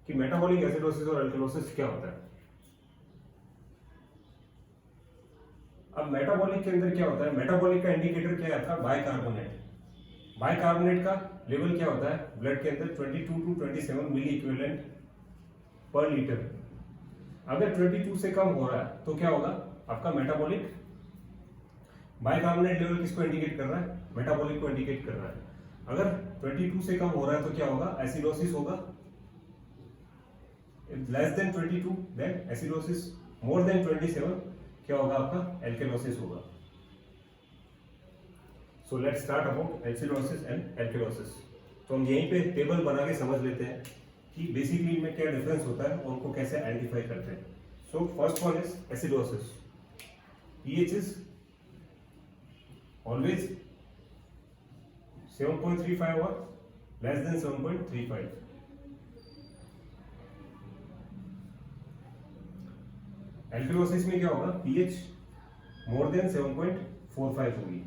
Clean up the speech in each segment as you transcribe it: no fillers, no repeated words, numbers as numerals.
कि metabolic acidosis और alkalosis क्या होता है। अब मेटाबॉलिक के अंदर क्या होता है, मेटाबॉलिक का इंडिकेटर क्या है आपका, बाइकार्बोनेट। बाइकार्बोनेट का लेवल क्या होता है ब्लड के अंदर, 22 to 27 milliequivalent per litre. अगर 22 से कम हो रहा है तो क्या होगा आपका मेटाबॉलिक। बाइकार्बोनेट लेवल किसको इंडिकेट कर रहा है, मेटाबॉलिक को इंडिकेट कर रहा है। अगर 22 से कम हो रहा है तो क्या होगा, एसिडोसिस होगा। Less than 22 then acidosis, more than 27 क्या होगा आपका, एल्केलोसिस होगा। So let's start about acidosis and alkalosis. तो हम यहीं पे टेबल बना के समझ लेते हैं कि बेसिकली इनमें क्या डिफरेंस होता है और उनको कैसे आइडेंटिफाई करते हैं। So first one is acidosis. pH is always 7.35 or less than 7.35. Alkalosis में क्या होगा, pH मोर देन 7.45 होगी,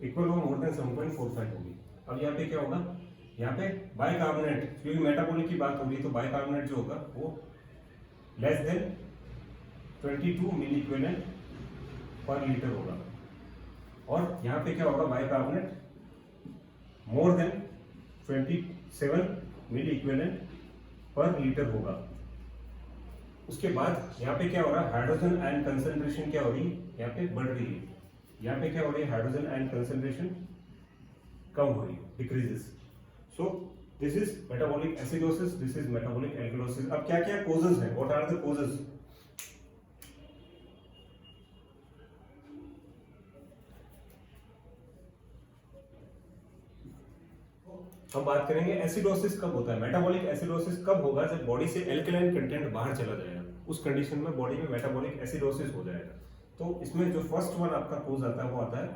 इक्वल और मोर देन 7.45 होगी। अब यहाँ पे क्या होगा, यहाँ पे बाइकार्बोनेट, क्योंकि मेटाबॉलिक की बात होगी तो बाइकार्बोनेट जो होगा वो लेस देन 22 मिली इक्विवेलेंट पर लीटर होगा। और यहाँ पे क्या होगा, बाइकार्बोनेट मोर than 27 milliequivalent per litre होगा। उसके बाद यहाँ पे क्या हो रहा है, हाइड्रोजन आयन कंसंट्रेशन क्या हो रही है, यहाँ पे बढ़ रही है। यहाँ पे क्या हो रही है, हाइड्रोजन आयन कंसंट्रेशन कम हो रही है, decreases. So this is metabolic acidosis, this is metabolic alkalosis. अब क्या क्या कोजेस हैं, व्हाट आर द कोजेस। हम बात करेंगे एसिडोसिस कब होता है, मेटाबॉलिक एसिडोसिस कब होगा, जब बॉडी से एल्कलाइन कंटेंट बाहर चला जाएगा, उस कंडीशन में बॉडी में मेटाबॉलिक एसिडोसिस हो जाएगा। तो इसमें जो फर्स्ट वन आपका कोज आता है वो आता है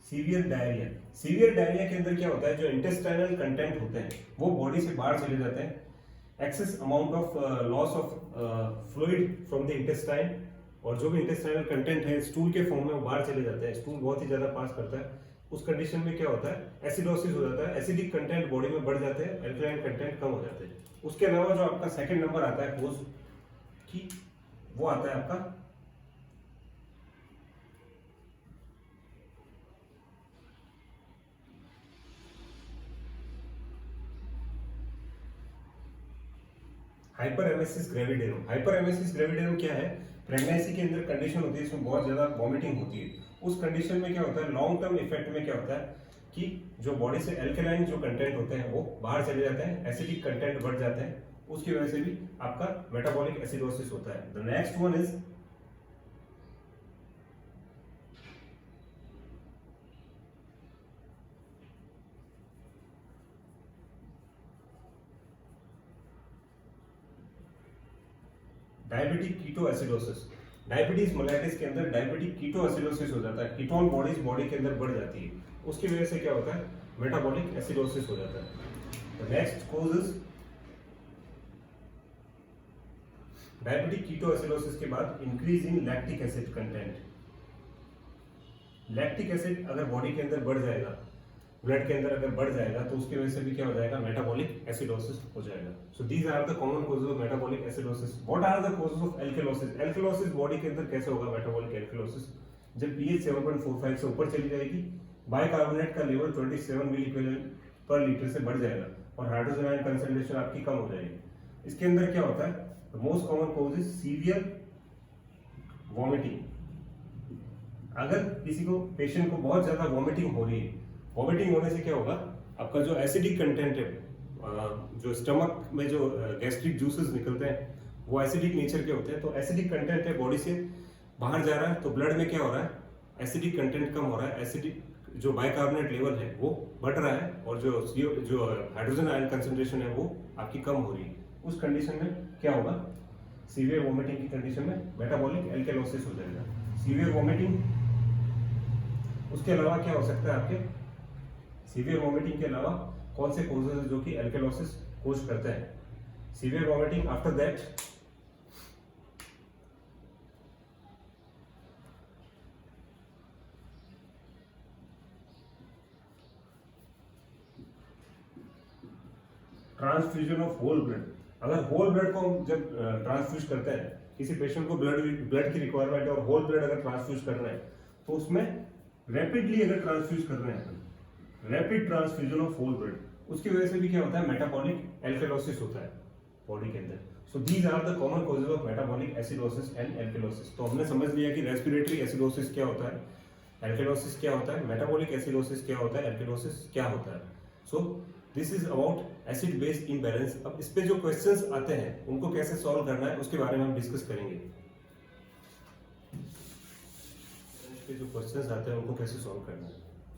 सीवियर डायरिया। सीवियर डायरिया के अंदर क्या होता है, जो इंटेस्टाइनल कंटेंट होते हैं वो बॉडी से बाहर चले जाते हैं, excess amount of loss of fluid from the intestine, और जो भी इंटेस्टाइनल कंटेंट है स्टूल के फॉर्म में वो बाहर चले जाते हैं, स्टूल बहुत ही ज्यादा पास करता है। उस कंडीशन में क्या होता है, एसिडोसिस हो जाता है, एसिडिक कंटेंट बॉडी में बढ़ जाते हैं, एल्कलाइन कंटेंट कम हो जाते हैं। उसके अलावा जो आपका सेकंड नंबर आता है कोज की, वो आता है आपका हाइपरएमेसिस ग्रेविडेरम। हाइपरएमेसिस ग्रेविडेरम क्या है, प्रेगनेंसी के अंदर कंडीशन होती है, इसमें बहुत ज्यादा वॉमिटिंग होती है। उस कंडीशन में क्या होता है, लॉन्ग टर्म इफेक्ट में क्या होता है कि जो बॉडी से एल्कलाइन जो कंटेंट होते हैं वो बाहर चले जाते हैं, एसिडिक कंटेंट बढ़ जाते हैं, उसकी वजह से भी आपका मेटाबॉलिक एसिडोसिस होता है। The next one is diabetic ketoacidosis. Diabetes mellitus के अंदर डायबिटिक कीटो एसिडोसिस हो जाता है, कीटोन बॉडी के अंदर बढ़ जाती है, उसकी वजह से क्या होता है, मेटाबॉलिक एसिडोसिस हो जाता है। Next cause is diabetic ketoacidosis के बाद increase in lactic acid content. Lactic acid अगर बॉडी के अंदर बढ़ जाएगा, ब्लड के अंदर अगर बढ़ जाएगा तो उसकी वजह से भी क्या हो जाएगा, मेटाबॉलिक एसिडोसिस हो जाएगा। So these are the common causes of metabolic acidosis. What are the causes of alkalosis. Alkalosis body के अंदर कैसे होगा मेटाबॉलिक एल्कलोसिस, जब pH 7.45 से ऊपर चली जाएगी, बाइकार्बोनेट का level 27 milliequivalent per litre से बढ़ जाएगा और हाइड्रोजन आयन कंसंट्रेशन आपकी कम हो जाएगी। इसके अंदर क्या होता है, the most common cause is severe vomiting. अगर किसी को पेशेंट को बहुत ज्यादा वॉमिटिंग हो रही है, वॉमिटिंग होने से क्या होगा, आपका जो एसिडिक कंटेंट है, जो स्टमक में जो गैस्ट्रिक जूसेस निकलते हैं वो एसिडिक नेचर के होते हैं, तो एसिडिक कंटेंट है बॉडी से बाहर जा रहा है तो ब्लड में क्या हो रहा है, एसिडिक कंटेंट कम हो रहा है, एसिडिक जो बाइकार्बोनेट लेवल है वो बढ़ रहा है, और जो हाइड्रोजन आयन कंसंट्रेशन है वो आपकी कम हो रही है। उस कंडीशन में क्या होगा, सीवियर वॉमिटिंग की कंडीशन में मेटाबॉलिक एल्कलोसिस हो जाएगा। सीवियर वॉमिटिंग, उसके अलावा क्या हो सकता है आपके, सीवियर वॉमिटिंग के अलावा कौन से कोजेस है जो कि एल्कलोसिस कोज करते हैं। Severe vomiting, after that transfusion of whole blood. अगर होल ब्लड को हम जब ट्रांसफ्यूज करते हैं, किसी पेशेंट को ब्लड की रिक्वायरमेंट है और होल ब्लड अगर ट्रांसफ्यूज कर रहे हैं, तो उसमें रैपिडली अगर ट्रांसफ्यूज कर रहे हैं, rapid transfusion of whole blood, उसकी वजह से भी क्या होता है, मेटाबॉलिक एल्कलोसिस होता है बॉडी के अंदर। So these are the common causes of metabolic acidosis and alkalosis. तो हमने समझ लिया कि रेस्पिरेटरी एसिडोसिस क्या होता है, एल्कलोसिस क्या होता है, मेटाबॉलिक एसिडोसिस क्या होता है, एल्कलोसिस क्या होता है। So this is about acid base imbalance. अब इस पे जो क्वेश्चंस आते हैं उनको कैसे सॉल्व करना है उसके बारे में हम डिस्कस करेंगे। इस पे जो क्वेश्चंस आते हैं उनको कैसे सॉल्व करना है।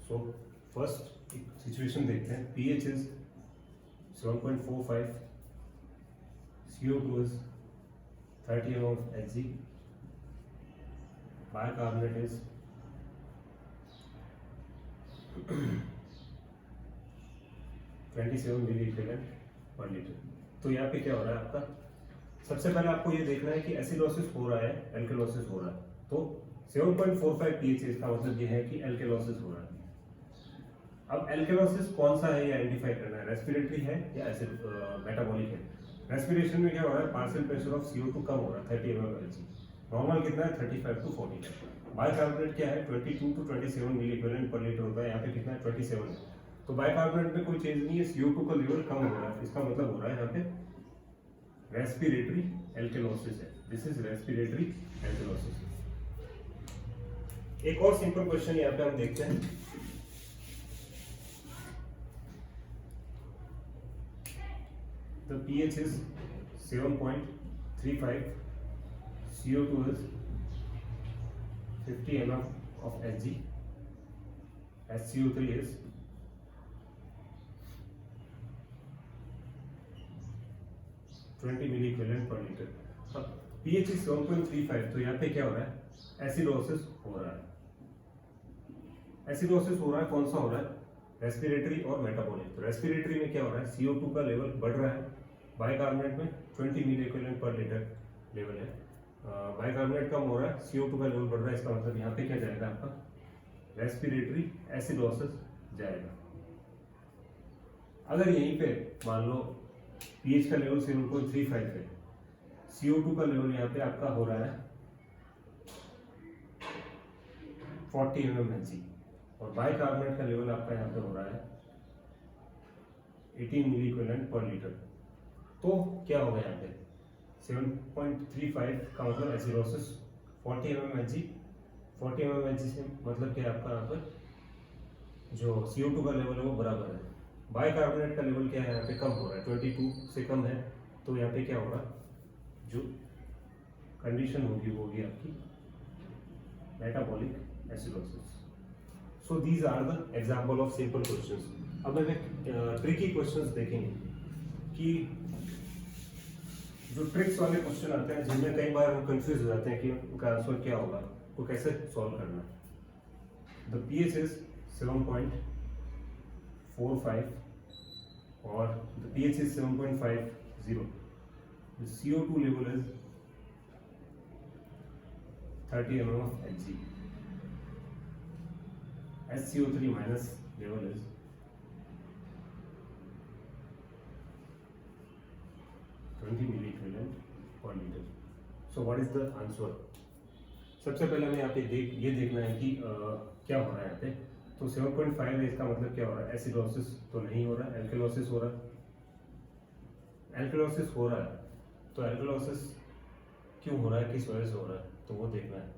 सो फर्स्ट सिचुएशन देखते हैं। pH is 7.45, CO2 is 30 ml of Hg, bicarbonate is 27 milliequivalent per litre. तो यहाँ पे क्या हो रहा है आपका, सबसे पहले आपको ये देखना है कि एसिडोसिस हो रहा है, एल्कलोसिस हो रहा है। तो 7.45 pH इसका मतलब ये है कि एल्कलोसिस हो रहा है। अब एल्कलोसिस कौन सा है ये आइडेंटिफाई करना है, रेस्पिरेटरी है या एसिड मेटाबॉलिक है। रेस्पिरेशन में क्या हो रहा है, पार्शियल प्रेशर ऑफ CO2 कम हो रहा है 30 ml per Hg, नॉर्मल कितना है 35 to 40 है। बाइकार्बोनेट क्या है 22 to 27 milliequivalent per litre होता है, यहाँ पे कितना है 27 है। तो बाइकार्बोनेट में कोई चेंज नहीं है, CO2 का लेवल कम हो रहा है, इसका मतलब हो रहा है यहाँ पे रेस्पिरेटरी एल्कलोसिस है। This is respiratory alkalosis. एक और सिंपल क्वेश्चन यहाँ पे हम देखते हैं। The pH is 7.35, CO2 is 50 ml of Hg, HCO3 is 20 milliequivalent per litre. अब pH is 7.35, तो यहाँ पे क्या हो रहा है, एसिडोसिस हो रहा है। एसिडोसिस हो रहा है, कौन सा हो रहा है, रेस्पिरेटरी और मेटाबॉलिक। तो रेस्पिरेटरी में क्या हो रहा है, CO2 का लेवल बढ़ रहा है, बाइकार्बोनेट में 20 milliequivalent per litre level है। बाइकार्बोनेट कम हो रहा है, CO2 का लेवल बढ़ रहा है, इसका मतलब यहाँ पे क्या जाएगा आपका रेस्पिरेटरी एसिडोसिस जाएगा। अगर यहीं पे मान लो pH का लेवल 7.35 है, CO2 का लेवल यहाँ पे आपका हो रहा है 40 mmHg और बाइकार्बोनेट का लेवल आपका यहाँ पे हो रहा है 18 मिली इक्विवेलेंट पर लीटर। तो क्या होगा यहाँ पे 7.35 का मतलब एसिडोसिस, 40 mmHg, 40 mmHg से मतलब क्या आपका यहाँ पर जो CO2 का लेवल है वो बराबर है। बाइकार्बोनेट का लेवल क्या है यहाँ पे कम हो रहा है, 22 से कम है। तो यहाँ पे क्या होगा, जो कंडीशन होगी वो होगी आपकी metabolic acidosis. So these are the example of simple questions. अब हमें ट्रिकी क्वेश्चंस देखेंगे कि जो ट्रिक्स वाले क्वेश्चन आते हैं जिनमें कई बार हम कंफ्यूज हो जाते हैं कि उनका आंसर क्या होगा, वो कैसे सॉल्व करना है। द pH इज 7.45 और the pH is 7.50, the CO2 level is 30 ml of Hg, HCO3 minus level is 20 milliequivalent per litre. So what is the answer. सबसे पहले हमें यहाँ पे ये देखना है कि क्या हो रहा है यहाँ पे। तो 7.5 है, इसका मतलब क्या हो रहा है, एसिडोसिस तो नहीं हो रहा है, एल्कलोसिस हो रहा है। एल्कलोसिस हो रहा है तो एल्कलोसिस क्यों हो रहा है, किस वजह से हो रहा है, तो वो देखना है।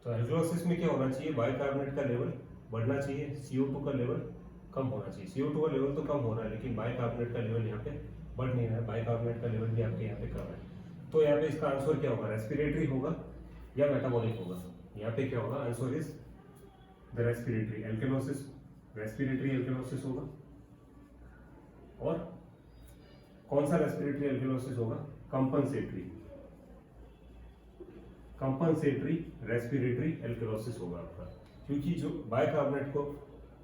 तो एल्कलोसिस में क्या होना चाहिए, बाइकार्बोनेट का लेवल बढ़ना चाहिए, CO2 का लेवल कम होना चाहिए। CO2 का लेवल तो कम हो रहा है लेकिन बाइकार्बोनेट का लेवल यहाँ पे बढ़ नहीं रहा है, बाइकार्बोनेट का लेवल भी आपके यहाँ पे कम है। तो यहाँ पे इसका आंसर क्या होगा, रेस्पिरेटरी होगा या मेटाबॉलिक होगा। यहाँ पे क्या होगा, answer is the respiratory alkalosis, respiratory alkalosis होगा। और कौन सा रेस्पिरेटरी एल्कलोसिस होगा, कंपनसेटरी, कंपनसेटरी रेस्पिरेटरी एल्कलोसिस होगा आपका, क्योंकि जो बाइकार्बोनेट को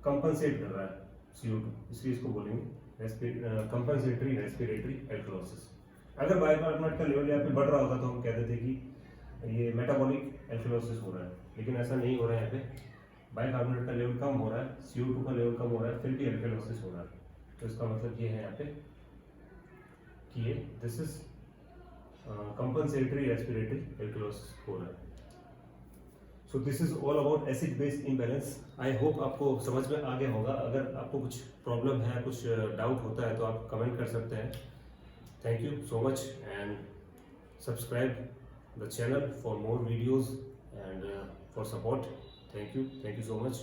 कंपनसेट कर रहा है CO2, इसलिए इसको बोलेंगे कंपनसेटरी रेस्पिरेटरी एल्कलोसिस। अगर बाइकार्बोनेट का लेवल यहाँ पे बढ़ रहा होता तो हम कहते थे कि ये मेटाबॉलिक एल्कलोसिस हो रहा है, लेकिन ऐसा नहीं हो रहा है। यहाँ पे बाइकार्बोनेट का लेवल कम हो रहा है, CO2 का लेवल कम हो रहा है, फिर भी एल्कलोसिस हो रहा है। तो इसका मतलब ये है यहाँ पे कि ये this is compensatory respiratory alkalosis हो रहा है। So this is all about acid base imbalance. I hope आपको समझ में आ गया होगा। अगर आपको कुछ प्रॉब्लम है, कुछ डाउट होता है तो आप कमेंट कर सकते हैं। Thank you so much and subscribe the channel for more videos and for support. Thank you so much.